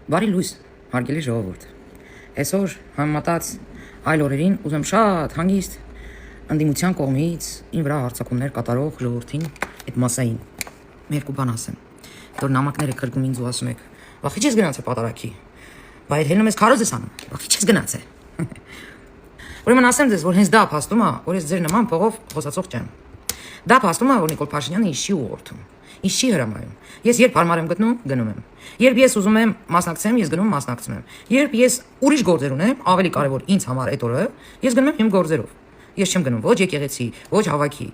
Բարի լույս, հարգելի ժողովուրդ։ Այսօր համեմատած այլ օրերին ուզում շատ հանգիստ ընդդիմության կողմից ին վրա հարձակումներ կատարող ժողովրդին այդ մասային երկու բան ասեմ։ Որ նամակները կրկում ինձ ու ասում եք, «Վախի չես գնացել պատարակի»։ Բայց հելնում ես քարոզ ես անում։ Վախի չես գնացել։ Ուրեմն ասեմ ձեզ, որ հենց դա փաստում է, որ ես ձեր նման փողով խոսացող չեմ։ Դա փաստում է, որ Նիկոլ Փաշինյանը ինձ չի ուղղորդում։ Ինձ չի հրամայում։ Ես երբ հարմար եմ գտնում, գնում եմ։ Երբ ես ուզում եմ մասնակցեմ, ես գնում մասնակցում եմ։ Երբ ես ուրիշ գործեր ունեմ, ավելի կարևոր ինձ համար այդ օրը, ես գնում եմ իմ գործերով։ Ես չեմ գնում ոչ եկեղեցի, ոչ հավաքի։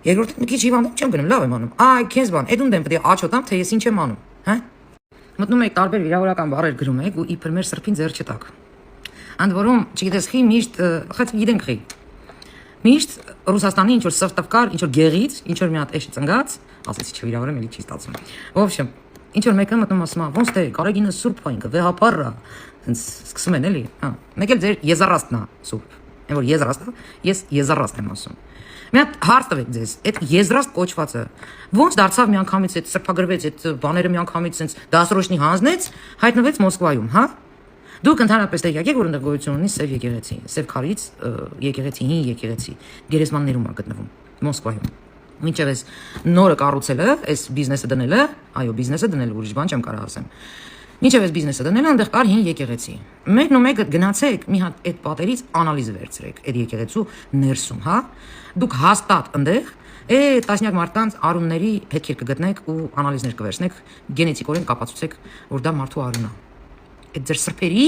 Երկրորդ մի քիչ հիվանդ չեմ գնում, լավ եմ անում։ Այ քեզ բան, այդ ունդեմ պետք է աչոտամ, թե ես ինչ եմ անում, հա։ Մտնում եք տարբեր վիրավորական բառեր գրում եք ու իբր մեր սրբին ձեր չտակ։ Ընդ որում, չգիտես, խի միշտ, խեց գիտենք խի։ Միշտ Ռուսաստանի ինչ որ սրտավկար, ինչ որ գեղից, ինչ որ մի հատ էշ ծնգած, ասեցի չվիրավորեմ, էլի չի ստացվում։ Ոբշեմ, ինչ որ մեկը մտնում ասում է, ոնց թե կարագինը սուրբ է ինքը, վեհապարը, հենց սկսում են էլի, հա։ Մեկ էլ ձեր եզարաստն է սուրբ։ Այն որ եզրաստը, ես եզարաստ եմ ասում։ Մի հատ հարց տվեք ձեզ, այդ եզրաստ կոչվածը ոնց դարձավ միանգամից այդ սրբագրվեց, այդ բաները միանգամից sense դասրոշնի հանձնեց, հայտնվեց Մոսկվայում, հա։ Դուք ընդհանրապես տեղյակ եք, որ այնտեղ գոյություն ունի սև եկեղեցի, սև քարից եկեղեցի, հին եկեղեցի, գերեզմաններում է գտնվում Մոսկվայում։ Մինչև այս նորը կառուցելը, այս բիզնեսը դնելը, այո, բիզնեսը դնելը ուրիշ բան չեմ կարող ասեմ։ Մինչև այս բիզնեսը դնելը այնտեղ կար հին եկեղեցի։ Մեկն ու մեկը գնացեք, մի հատ այդ պատերից անալիզ վերցրեք, այդ եկեղեցու ներսում, հա։ Դուք հաստատ այնտեղ տասնյակ մարդկանց արունների հետքեր կգտնեք ու անալիզներ կվերցնեք, գենետիկորեն կապացուցեք, որ դա մարդու արուն է։ Այդ ձեր սրբերի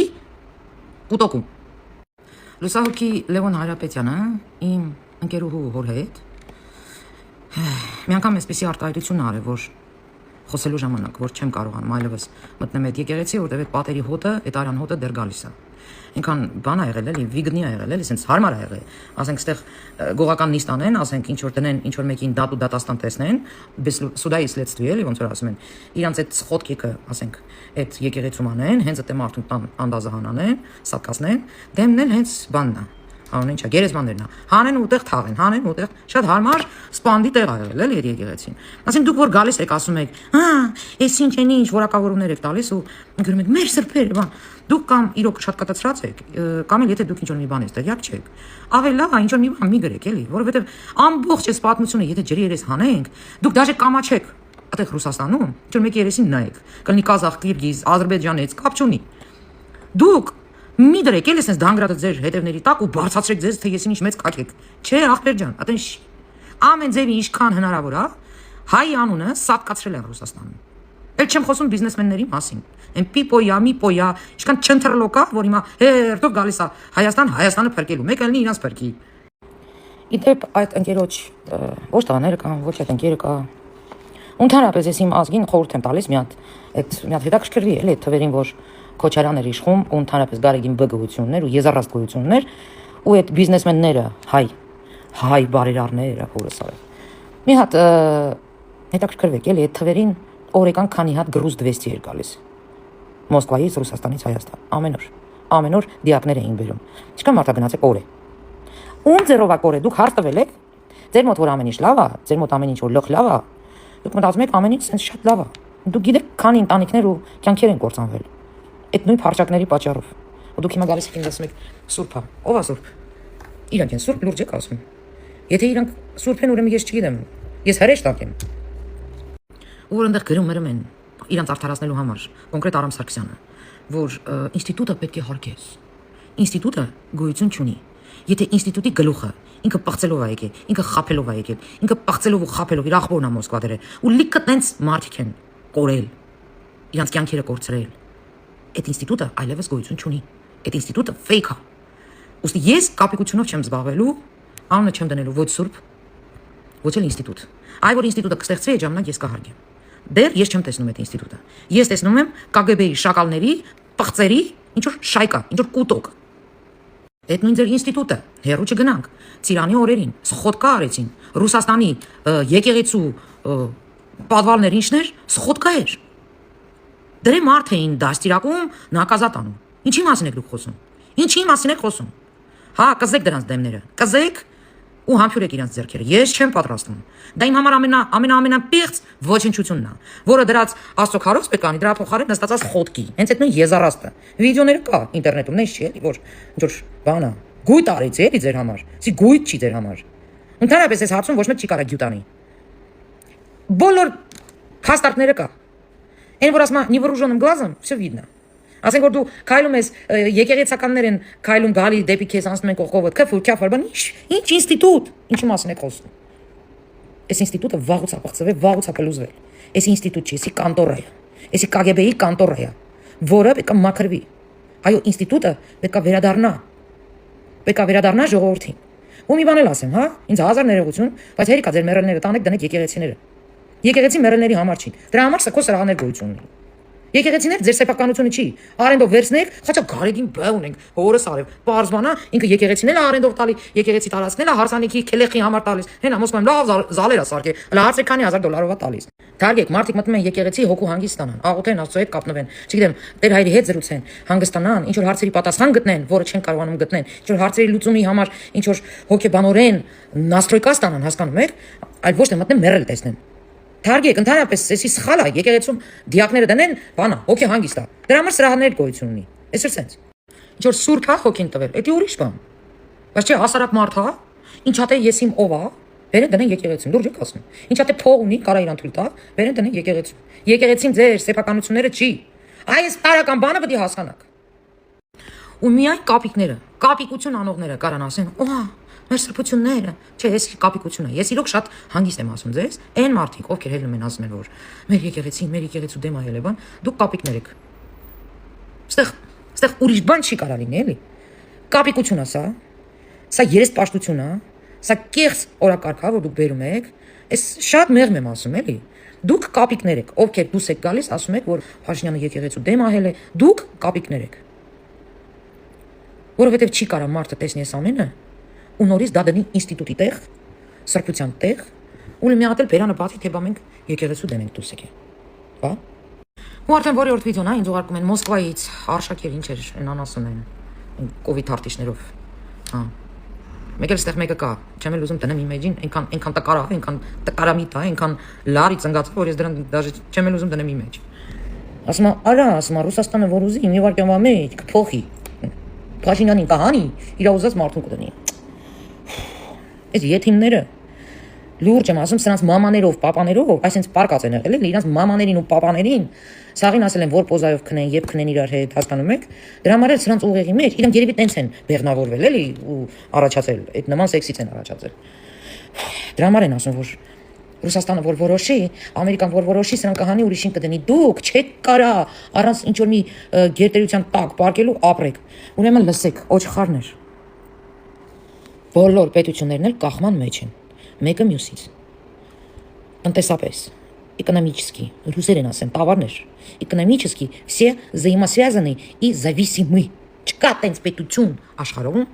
կուտոկում։ Լուսահոգի Լևոն Հարապետյանը իմ ընկերուհու հոր հետ մի անգամ այսպեսի արտահայտություն արել, որ խոսելու ժամանակ, որ չեմ կարողանում այլևս մտնեմ այդ եկեղեցի, որտեղ այդ պատերի հոտը, այդ արյան հոտը դեռ գալիս է։ Ինքան բան ա եղել էլի, վիգնի ա եղել էլի, sense հարմար ա եղել։ Ասենք ստեղ գողական նիստ անեն, ասենք ինչ որ տնեն, ինչ որ մեկին դատ ու դատաստան տեսնեն, без суда и следствия էլի, ոնց որ ասում են։ Իրանց այդ սխոտքիկը, ասենք, այդ եկեղեցում անեն, հենց այդ մարդուն տան անդազահան անեն, սատկացնեն, դեմն էլ հենց բանն է։ Անուն ինչա, գերեզմաններն է։ Հանեն ուտեղ թաղեն, հանեն ուտեղ, շատ հարմար սպանդի տեղ ա եղել էլի այդ եկեղեցին։ Ասենք դուք որ գալիս եք ասում եք, հա, էս ինչ են ինչ որակավորումներ եք տալիս ու գրում եք մեր սրբերը, բան։ Դուք կամ իրոք շատ կատացրած եք, կամ էլ եթե դուք ինչ որ մի բան ես տեղյակ չեք, ավելի լավ է ինչ որ մի բան մի գրեք էլի, որովհետև ամբողջ այս պատմությունը եթե ջրի երես հանենք, դուք դաժե կամաչեք այդտեղ Ռուսաստանում, ինչ որ մեկի երեսին նայեք, կլինի Կազախ, Կիրգիզ, Ադրբեջանից, կապ չունի։ Դուք մի դրեք էլ էսենց դանգրատը ձեր հետևների տակ ու բարձրացրեք ձեզ, թե եսին ինչ մեծ կակ եք։ Չէ, ախպեր ջան, ատեն ամեն ձևի ինչքան հնարավոր է, հայ անունը սատկացրել են Ռուսաստանում։ Էլ չեմ խոսում բիզնեսմենների մասին։ Այն պիպոյա, միպոյա, ինչքան չընթրլոկա, որ հիմա հերթով գալիս է Հայաստանը փրկելու, մեկ էլնի իրանց փրկի։ Իդեպ այդ ընկերոջ ոչ տղաները կան, ոչ այդ ընկերը կա։ Ընդհանրապես ես իմ ազգին խորհուրդ եմ տալիս մի հատ հետաքրքրվի էլի այդ թվերին, որ Քոչարյանն էր իշխում ու ընդհանրապես Գարեգին բգություններ ու եզառաստ գոյություններ ու այդ բիզնեսմենները հայ բարերարները հորս արել։ Մի հատ հետաքրքրվեք էլի այդ թվերին օրեկան քանի հատ գրուզ 200 էր գալիս Մոսկվայից, Ռուսաստանից Հայաստան ամեն օր դիակներ էին բերում։ Ինչքան մարդա գնացեք օր է։ Ում ձերով ա կորե դուք հարց տվել եք։ Ձեր մոտ որ ամեն ինչ լավ է, ձեր մոտ ամեն ինչ որ լող լավ է։ Դուք մտածում եք ամեն ինչ sense շատ լավ է։ Դուք գիտեք քանի ընտանիքներ ու կյանքեր են կործանվել։ Այդ նույն փարչակների պատճառով։ Ու դուք հիմա գալիս եք ինձ ասում եք սուրբ է։ Ո՞վ է սուրբ։ Իրանք են սուրբ, լուրջ եք ասում։ Եթե իրանք սուրբ են, ուրեմն ես չգիտեմ։ Ես հրեշտակ եմ։ Ու որ այնտեղ գրում են իրանք արդարացնելու համար, կոնկրետ Արամ Սարգսյանը, որ ինստիտուտը պետք է հարգես։ Ինստիտուտը գոյություն չունի։ Եթե ինստիտուտի գլուխը ինքը պղծելով է եկել, ինքը խափելով է եկել, ինքը պղծելով ու խափելով իր աղբորն է Մոսկվա դրել, ու լիքը տենց մարդիկ են կորել, իրանք կյանքերը կորցրել։ Այդ ինստիտուտը այլևս գոյություն չունի։ Այդ ինստիտուտը fake է։ Ուստի ես կապիկությունով չեմ զբաղվելու, անունը չեմ դնելու ոչ սուրբ, ոչ էլ ինստիտուտ։ Այ որ ինստիտուտը կստեղծվի, այդ ժամանակ ես կհարգեմ։ Դեռ ես չեմ տեսնում այդ ինստիտուտը։ Ես տեսնում եմ KGB-ի շակալների, պղծերի, ինչ որ շայկա, ինչ որ կուտոկ։ Այդ նույն ձեր ինստիտուտը, հերո չգնանք, Ծիրանի օրերին, սխոտկա արեցին, Ռուսաստանի եկեղեցու պատվալներ ինչներ, սխոտկա էր։ Դրե մարդ էին դաստիարակում, նակազատ անում։ Ինչի մասին եք դուք խոսում։ Ինչի մասին եք խոսում։ Հա, կզեք դրանց դեմները։ Կզեք, ու համբուրեք իրանց ձեռքերը։ Ես չեմ պատրաստվում։ Դա իմ համար ամենապիղծ ոչնչությունն է, որը դրած Աստծո քարոզ պետք անի դրա փոխարեն նստածած խոտքի։ Հենց այդ նույն եզարաստը։ Վիդեոները կա ինտերնետում, նես չի էլի, որ ինչ որ բանա։ Գույտ արեցի էլի ձեր համար։ Սի գույտ չի ձեր համար։ Ընդհանրապես այս հարցում ոչ մեկ չի կարա գյուտանի։ Բոլոր փաստարկները կա։ Այն որ ասма невооруженным глазом все видно։ Ասենք որ դու քայլում ես եկեղեցականներ են քայլում գալի դեպի քեզ անցնում են կողքով քֆ բան ինչ ինստիտուտ ինչի մասին է խոսում։ Այս ինստիտուտը վաղուց է բացվել, վաղուց է կլուզվել։ Այս ինստիտուտ չի, էսի կանտորա է։ Էսի KGB-ի կանտորա է, որը պետք է մաքրվի։ Այո, ինստիտուտը պետք է վերադառնա։ Պետք է վերադառնա ժողովրդին։ Ու մի բան էլ ասեմ, հա, ինձ հազար ներողություն, բայց հերիքա ձեր մեռելները տանեք դնեք եկեղեցիները։ Եկեղեցի մեռելների համար չի։ Դրա համար սա քո սրահներ գույություն ունի։ Եկեղեցիներ ձեր սեփականությունը չի։ Արենդով վերցնեք, խաչա գարեգին բա ունենք, հորս արև։ Պարզվանա ինքը եկեղեցիներն արենդով տալի, եկեղեցի տարածքներն հարսանիքի քելեխի համար տալիս։ Հենա Մոսկվայում լավ զալեր է սարքե։ Հələ հարցը քանի $1000 է տալիս։ Թարգեք, մարդիկ մտնում են եկեղեցի հոգու հանգիստ ստանան, աղոթեն Աստծո հետ կապնվեն։ Չգիտեմ, Տեր հայրի հետ զրուցեն, հանգստանան, ինչ որ հարցերի պատասխան գտնեն, որը չեն կարողանում գտնել, ինչ որ հարցերի լուծումի համար ինչ որ հոգեբանորեն նաստրոյկա ստանան, հասկանում եք, այլ ոչ թե մտնեն մեռել տեսնեն։ Թարգեք, ընդհանրապես էսի սխալ է, եկեղեցում դիակները դնեն, բանա, հոգի հանգիստ է։ Դրա համար սրահներ գոյություն ունի։ Այսօր սենց։ Ինչ որ սուրբ հա հոգին տվել, դա ուրիշ բան։ Բայց չէ, հասարակ մարդ հա, ինչա թե ես իմ ով է, բերեն դնեն եկեղեցում, լուրջ եք ասում։ Ինչա թե փող ունի, կարա իրան թույլ տա, բերեն դնեն եկեղեցում։ Եկեղեցին ձեր սեփականությունները չի։ Այս տարական բանը պետք է հասկանաք։ Ու միայն կապիկություն անողները կարան ասեն, օհա, մեր սրբությունները, չէ, ես կապիկություն է։ Ես իրոք շատ հանգիստ եմ ասում ձեզ, այն մարդիկ, ովքեր հելնում են ասում են, որ մեր եկեղեցու դեմ այլ է բան, դուք կապիկներ եք։ Ստեղ ուրիշ բան չի կարա լինի, էլի։ Կապիկություն է սա երեսպաշտություն է, սա կեղծ օրակարգ է, որ դուք բերում եք, այս շատ մեղմ եմ ասում, էլի։ Դուք կապիկներ եք, ովքեր դուս եք գալիս, ասում եք, որ Փաշինյանը եկեղեցու դեմ այլ է, դուք կապիկներ եք։ Որովհետև չի կարա մարդը տեսնի այս ամենը ու նորից դա դնի ինստիտուտի տեղ, սրբության տեղ, ու մի հատ էլ բերանը բացի, թե բա մենք եկեղեցու դեմ ենք դուս եկե։ Բա։ Ու արդեն որի օրդ վիդեոն է, ինձ ուղարկում են Մոսկվայից, Արշակեր ինչ էր, այնան ասում են, կովիդ արտիշներով։ Հա։ Մեկ էլ ստեղ մեկը կա, չեմ էլ ուզում տնեմ իմեջին, այնքան տկար է, այնքան տկարամիտ է, այնքան լարի ծնգած, որ ես դրան դաժե չեմ էլ ուզում տնեմ իմեջ։ Ասում արա, ասում Ռուսաստանը որ ուզի, մի վարքյան մեջ կփոխի։ Փաշինյանին կահանի, իր ուզած մարդուն կդնի։ Այս եթիմները լուրջ եմ ասում, սրանց մամաներով, պապաներով, այսինքն պարկած են եղել, իրանց մամաներին ու պապաներին, սաղին ասել են, որ պոզայով քնեն եւ քնեն իրար հետ, հասկանում եք։ Դրա համար էլ սրանց ուղեղի մեջ իրանք երևի տենց են բեղնավորվել, էլի, ու առաջացել, այդ նման սեքսից են առաջացել։ Դրա համար են ասում, որ Ռուսաստանը որ որոշի, Ամերիկան որ որոշի, սրանք կհանի ուրիշին կդնի։ Դուք չեք կարա առանց ինչ որ մի գերտերության տակ պարկելու ապրեք։ Ուրեմն լսեք, օչխարներ։ Բոլոր պետություններն էլ կախման մեջ են, մեկը մյուսից։ Տնտեսապես, экономически, ռուսերեն ասեն, տավարներ, экономически все взаимосвязаны и зависимы։ Չկա տենց պետություն աշխարհում,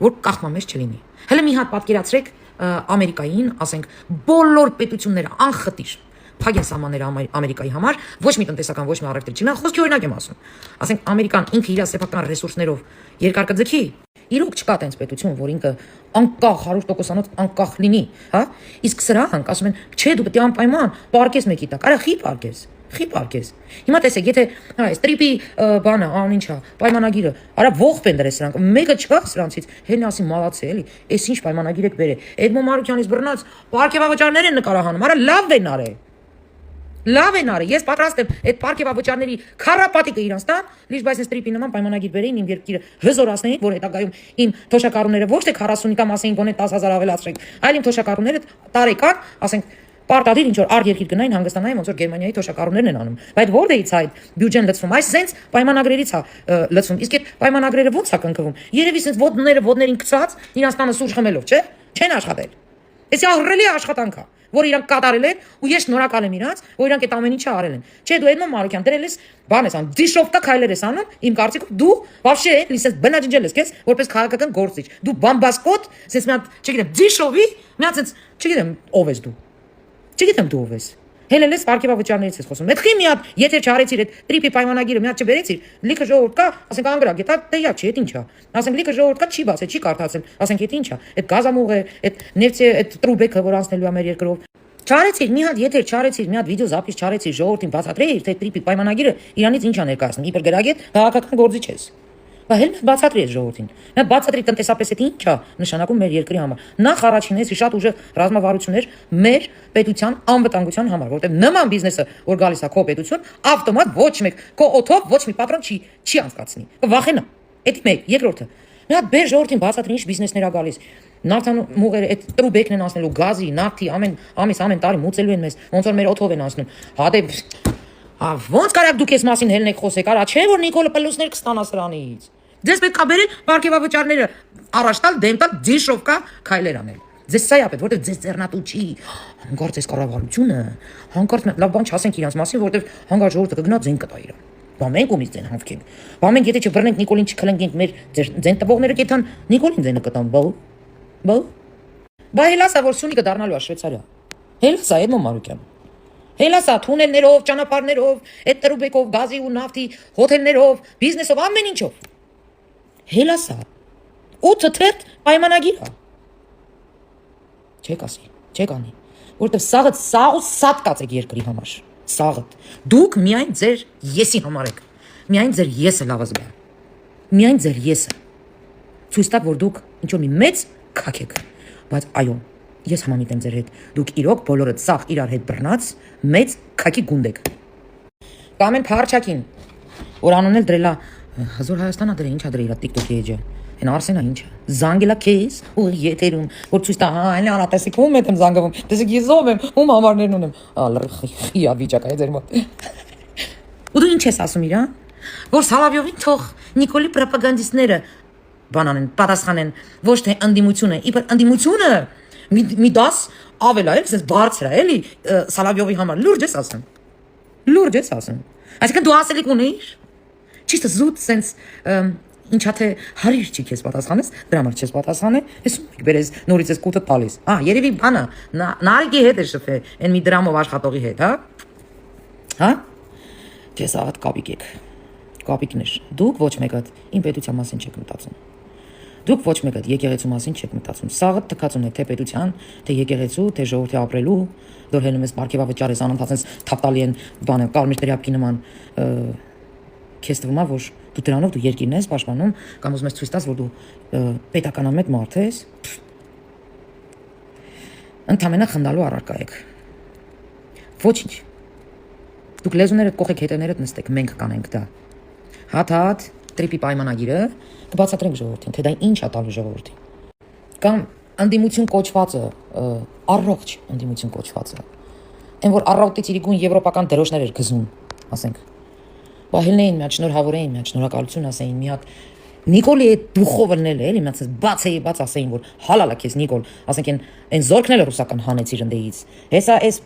որ կախման մեջ չլինի։ Հələ մի հատ պատկերացրեք Ամերիկային, ասենք, բոլոր պետությունները անխտիր փագեն սահմանները Ամերիկայի համար, ոչ մի տնտեսական, ոչ մի առևտրի չի, խոսքի օրինակ եմ ասում։ Ասենք Ամերիկան ինքը իր սեփական ռեսուրսներով երկար կձգի, իրոք չկա տենց պետություն, որ ինքը անկախ 100%-անոց անկախ լինի, հա։ Իսկ սրանք ասում են, չէ, դու պետք է անպայման պարկես մեկի տակ, արա խի պարկես։ Հիմա տեսեք, եթե հա, այս տրիպի բանը, անինչա, պայմանագիրը, արա ողբ են դրել սրանք, մեկը չկա սրանցից, հեն ասի մալացե, էլի, այս ինչ պայմանագիր եք բերել։ Էդմոն Մարուկյանից բռնած պարկեվավճարներ են նկարահանում, արա լավ են արել։ Լավ են արել, ես պատրաստ եմ այդ պարկեվավճարների քարապատիկը իրանց տան, լիճ բայց այս տրիպի նման պայմանագիր բերեին իմ երկիրը հզորացնեին, որ հետագայում իմ թոշակառուները ոչ թե 40-ի կամ ասեին գոնե 10,000 ավելացրեք, այլ իմ թոշակառուները տարեկան, ասենք պարտադիր ինչ որ արգերքիր գնային հանգստանային, ոնց որ Գերմանիայի թոշակառուներն են անում։ Բայց որտեղից է այդ բյուջեն լցվում, այս սենց պայմանագրերից է լցվում։ Իսկ այդ պայմանագրերը ո՞նց է կնքվում։ Երևի սենց ոտներին գցած, իրանց տանը սուրճ խմելով, չէ՞։ Չեն աշխատել։ Էսի ահռելի աշխատանք է, որ իրանք կատարել են, ու ես շնորհակալ եմ իրանց, որ իրանք այդ ամեն ինչը արել են։ Չէ, դու Էդմոն Մարուկյան դրել ես, բան ես անում, դիշովկա քայլեր ես անում, իմ կարծիքով դու вообще լիսես բնաջնջել ես քեզ, որպես քաղաքական գործիչ։ Դու բամբասկոտ, սենց մի հատ, չգիտեմ, դիշովի, մի հատ սենց, չգիտեմ, ով ես դու։ Չգիտեմ դու ով ես։ Հելելես ապարքեվավճարներից ես խոսում։ Պետք է մի հատ եթե չարեցիր այդ տրիպի պայմանագիրը մի հատ չբերեցիր, լիքը ժողովուրդ կա, ասենք անգրակ, դա տեղյակ չի, այդ ի՞նչ է։ Ասենք լիքը ժողովուրդ կա չի բացել, չի կարդացել, ասենք այդ ի՞նչ է։ Այդ գազամուղը, այդ նեֆտի, այդ տրուբեկը, որ անցնելու է մեր երկրով։ Չարեցիր մի հատ եթե չարեցիր մի հատ վիդեո զապիս չարեցիր ժողովրդին բացատրեիր թե տրիպի պայմանագիրը իրանից ինչ է ներկայացնում իբր գրագետ քաղաքական գործիչ ես բա հենց բացատրի ես ժողովրդին նա բացատրի տնտեսապես այդ ինչ է նշանակում մեր երկրի համար նախ առաջինեցի շատ ուժեղ ռազմավարություններ մեր պետության անվտանգության համար որտեղ նման բիզնեսը որ գալիս է քո պետություն ավտոմատ ոչ մեկ քո օթով ոչ մի պատրոն չի անցկացնի վախենա էդի մեկ երկրորդը մի հատ բեր ժողովրդին բացատրի ինչ բիզնեսներ ա գալիս Նավթան մուղերը այդ տրուբեկն են անցնելու գազի, նավթի ամեն տարի մուծելու են մեզ, ոնց որ մեր օթով են անցնում։ Հադե ոնց կարաք դուք այս մասին հելնեք խոսեք, արա չէ որ Նիկոլը պլյուսներ կստանա սրանից։ Ձեզ պետք է բերել պարգևավճարները առաջ տալ, դեմ տալ, դիշով կա քայլեր անել։ Ձեզ սա է պետք, որտեղ ձեզ ձեռնատու չի։ Հանկարծ այս կառավարությունը, հանկարծ լավ բան չասենք իրանց մասին, որտեղ հանկարծ ժողովուրդը կգնա ձեն կտա իրան։ Բա մենք ումից ձեն հավքենք։ Բա մենք եթե չբռնենք Նիկոլին չքլնենք մեր ձեն տվողները կեթան Նիկոլին ձենը կտան, Բա հելասա որ Սյունիքը դառնալու է Շվեյցարիա։ Հելասա Էդմոն Մարուկյան։ Հելասա թունելներով, ճանապարհներով, այդ տրուբեկով, գազի ու նավթի հոթելներով, բիզնեսով ամեն ինչով։ Հելասա։ 8 թերթ պայմանագիր է։ Չեք ասի, չեք անի։ Որտեվ սաղը սատկած եք երկրի համար։ Սաղը։ Դուք միայն ձեր եսի համար եք։ Միայն ձեր եսը լավը զգա։ Միայն ձեր եսը։ Ցույց տաք որ դուք ինչ որ մի մեծ քաք եք։ Բայց այո, ես համամիտ եմ ձեր հետ։ Դուք իրոք բոլորը ծախ իրար հետ բռնած մեծ քաքի գունդ եք։ Կամ են Փարչակին, որ անոնել դրելա Հազոր Հայաստանա դրել, ինչա դրել իր TikTok-ի էջը։ Հեն Արսենա ինչա։ Զանգելա քեզ ու եթերում, որ ցույց տա, այլ անատեսիկ ում եմ զանգվում։ Տեսեք ես ով եմ, ում համարներն ունեմ։ Ալրխիա վիճակա է ձեր մոտ։ Ու դու ինչ ես ասում իրան։ Որ Սալավյովին թող Նիկոլի ռոպագանդիստները բանանեն, պատասխանեն, ոչ թե ընդդիմությունը, իբր ընդդիմությունը մի դաս ավել է, այսպես բարձր է, էլի Սալավյովի համար լուրջ ես ասում։ Լուրջ ես ասում։ Այսինքն դու ասելիք ունեիր։ Ճիշտ զուտ sense ինչա թե հարիր չի քեզ պատասխանես, դրա համար չես պատասխանել, ես ում բերես նորից ես կուտը տալիս։ Երևի բանը նարեկի հետ է շփե, այն մի դրամով աշխատողի հետ, հա։ Դες աղատ կապիկ եք։ Կապիկներ։ Դուք ոչ մեկը իմ պետության մասին չեք մտածում։ Դուք ոչ մեկը եկեղեցու մասին չեք մտածում։ Սաղը թքածուն է թե պետության, թե եկեղեցու, թե ժողովրդի ապրելու, դեռ հելնում ես պարգևավճար ես անընդհատ ես թափտալի են բանը կարմիր տրյապքի նման քեզ թվում է որ դու դրանով դու երկիրն ես պաշտպանում կամ ուզում ես ցույց տաս որ դու պետականամետ մարդ ես ընդամենը խնդալու առարկա եք ոչինչ դուք լեզուներդ կողեք հետեներդ նստեք մենք կանենք դա հատ տրիպի պայմանագիրը կբացատրենք ժողովրդին թե դա ինչ է տալու ժողովրդին կամ ընդդիմություն կոչվածը առողջ ընդդիմություն կոչվածը այն որ առավոտից իրիկուն եվրոպական դրոշներ էր գզում ասենք Բահելնեին մի հատ շնորհավորեին, մի հատ շնորհակալություն ասեին, մի հատ Նիկոլի այդ դուխով լնել էլի, մի հատ բաց ասեին, որ հալալա քեզ Նիկոլ, ասենք այն զորքն էլ ռուսական հանեցիր ընդեից։ Հեսա այս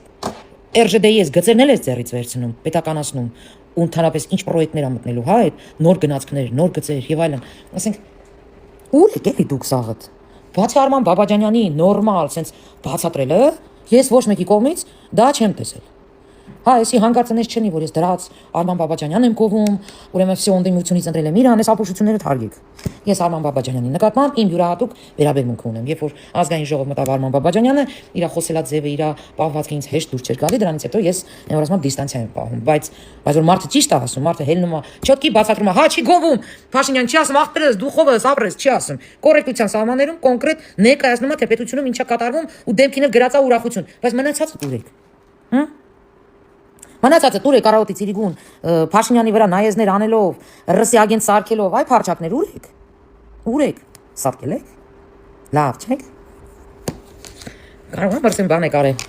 RЖD-ից գծերն էլ ես ձեռից վերցնում, պետականացնում, ու ընդհանրապես ինչ պրոյեկտներ ա մտնելու, հա, այդ նոր գնացքներ, նոր գծեր եւ այլն։ Ասենք ուր եք էլի դուք սաղդ։ Բացի Արման Բաբաջանյանի նորմալ, sense բացատրելը, ես ոչ մեկի կողմից դա չեմ տեսել։ Հա, էսի հանգարցնես չնի, որ ես դրած Արման Բաբաջանյանն եմ կովում, ուրեմն վсё ընդդիմությունից ընտրել եմ իրան, այս ապուշությունները թարգեք։ Ես Արման Բաբաջանյանի նկատմամբ իմ յուրահատուկ վերաբերմունք ունեմ, երբ որ ազգային ժողով մտավ Արման Բաբաջանյանը, իր խոսելաձևը, իր պահվածքը ինձ հեշտ դուր չէր գալի, դրանից հետո ես նորմալ դիստանցիա եմ պահում, բայց որ մարդը ճիշտ է ասում, մարդը հելնում է, չոտքի բացատրում է, հա, չի գովում, Փաշինյան չի ասում, ախտրես, դուխովս, ապրես, չի ասում։ Կոռեկտության սահմաններում կոնկրետ ներկայացնում է թե պետությունում ինչա կատարվում ու դեմքին էլ գրածա ուրախություն, բայց մնացածը դուրեք։ Հմ Մնացածը տուր է կարաոտից իրիկուն Փաշինյանի վրա նայեզներ անելով, ռսի ագենտ սարքելով, այ փարչակներ ուր եք, սարքել եք, լավ չեք, կարող եմ բրսեմ բան եք արել,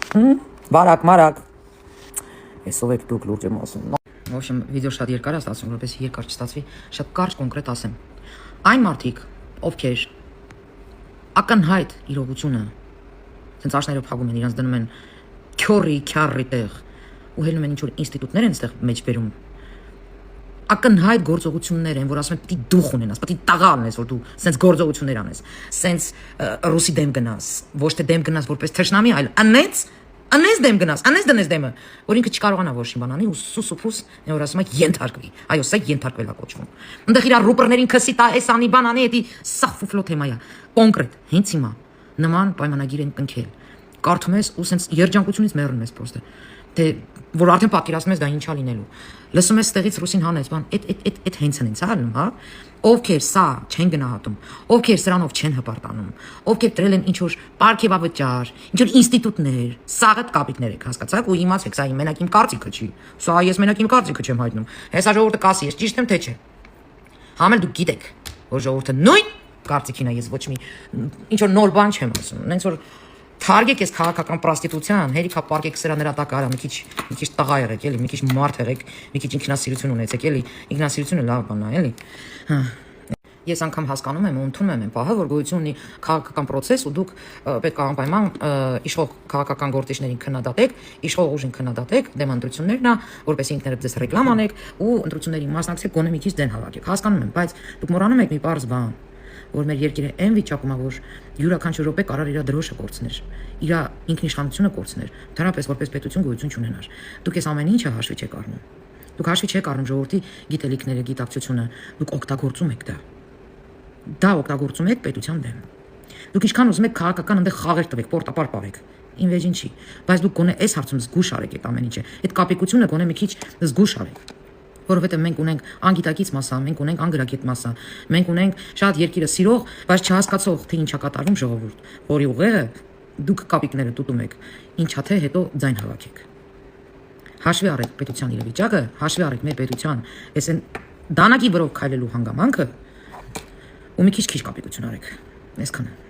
բարակ, այսով եք դուք լուրջ եմ ասում, ոչմ վիդեո շատ երկար է ստացվում, որպես երկար չստացվի, շատ կարճ կոնկրետ ասեմ, այն մարդիկ, ովքեր ակնհայտ իրողությունը, ցենց աշները փակում են, իրանց դնում են քյարի տեղ ու հելնում են ինչ-որ ինստիտուտներ են ստեղ մեջ բերում ակնհայտ գործողություններ են որ ասում են պիտի դուխ ունենաս պիտի տաղա ունես որ դու սենց գործողություններ անես սենց ռուսի դեմ գնաս ոչ թե դեմ գնաս որպես թշնամի այլ Անես դեմ գնաս, անես դնես դեմը, որ ինքը չկարողանա որ շի բանանի ու սուսուփուս որ ասում եք ենթարկվի։ Այո, սա ենթարկվել է կոչվում։ Այնտեղ իր ռուպերներին քսի տա, էս անի բանանի, էդի սա ֆուֆլո թեմա է։ Կոնկրետ, հենց հիմա նման պայմանագիր են կնքել։ Կարդում ես ու սենց երջանկությունից մեռնում ես պրոստը։ Թե որ արդեն պատկերացնում ես դա ինչա լինելու։ Լսում ես ստեղից ռուսին հանեց, բան, այդ հենց են ցալնում, հա։ Ովքեր սա չեն գնահատում, ովքեր սրանով չեն հպարտանում, ովքեր դրել են ինչ որ պարգևավճար, ինչ որ ինստիտուտներ, սաղետ կապիտներ եք հասկացաք ու իմացեք, սա իմ մենակ իմ կարծիքը չի։ Սա ես մենակ իմ կարծիքը չեմ հայտնում։ Հեսա ժողովուրդը կասի, ես ճիշտ եմ թե չէ։ Համել դուք գիտեք, որ ժողովուրդը նույն կարծիքին է, ես ոչ մի ինչ որ նոր բան չեմ ասում։ Նենց որ թարգեք ես քաղաքական պրոստիտուցիան, հերիքա պարկեք սրա նրա տակարա, մի քիչ տղա եղեք, էլի, մի քիչ մարդ եղեք, մի քիչ ինքնասիրություն ունեցեք, էլի, ինքնասիրությունը լավ բան է, էլի։ Ես անգամ հասկանում եմ ու ընդունում եմ այն պահը, որ գոյություն ունի քաղաքական process ու դուք պետք է անպայման իշխող քաղաքական գործիչներին քննադատեք, իշխող ուժին քննադատեք, դեմ ընտրություններն է, որպեսզի ինքներդ ձեզ ռեկլամ անեք ու ընտրություններին մասնակցեք, գոնե մի քիչ դեն հավաքեք։ Հասկանում եմ, բայց դուք մոռանում եք մի պարզ բան, որ մեր երկիրը այն վիճակում է, որ յուրաքանչյուր րոպե կարող իր դրոշը կորցներ, իր ինքնիշխանությունը կորցներ, դրանպես որպես պետություն գոյություն չունենար։ Դուք այս ամեն ինչը հաշվի չեք առնում։ Դուք հաշվի չեք առնում ժողովրդի գիտելիքները, գիտակցությունը, դուք օգտագործում եք դա։ Դա օգտագործում եք պետության դեմ։ Դուք ինչքան ուզում եք քաղաքական այնտեղ խաղեր տվեք, պորտապար պարեք։ Ին վեճ ինչի, բայց դուք գոնե այս հարցում զգուշ արեք այդ ամեն ինչը։ Այդ կապիկությունը գոնե մի քիչ զգուշ արեք։ Որովհետև մենք ունենք անգիտակից մասսա, մենք ունենք անգրագետ մասսա, մենք ունենք շատ երկիրը սիրող, բայց չհասկացող թե ինչա կատարվում ժողովուրդ, որի ուղեղը դուք կապիկները տուտում եք, ինչա թե հետո ձայն հավաքեք։ Հաշվի առեք պետության իրավիճակը, հաշվի առեք մեր պետության, այս են դանակի վրով քայլելու հանգամանքը ու մի քիչ կապիկություն արեք։ Այսքանը։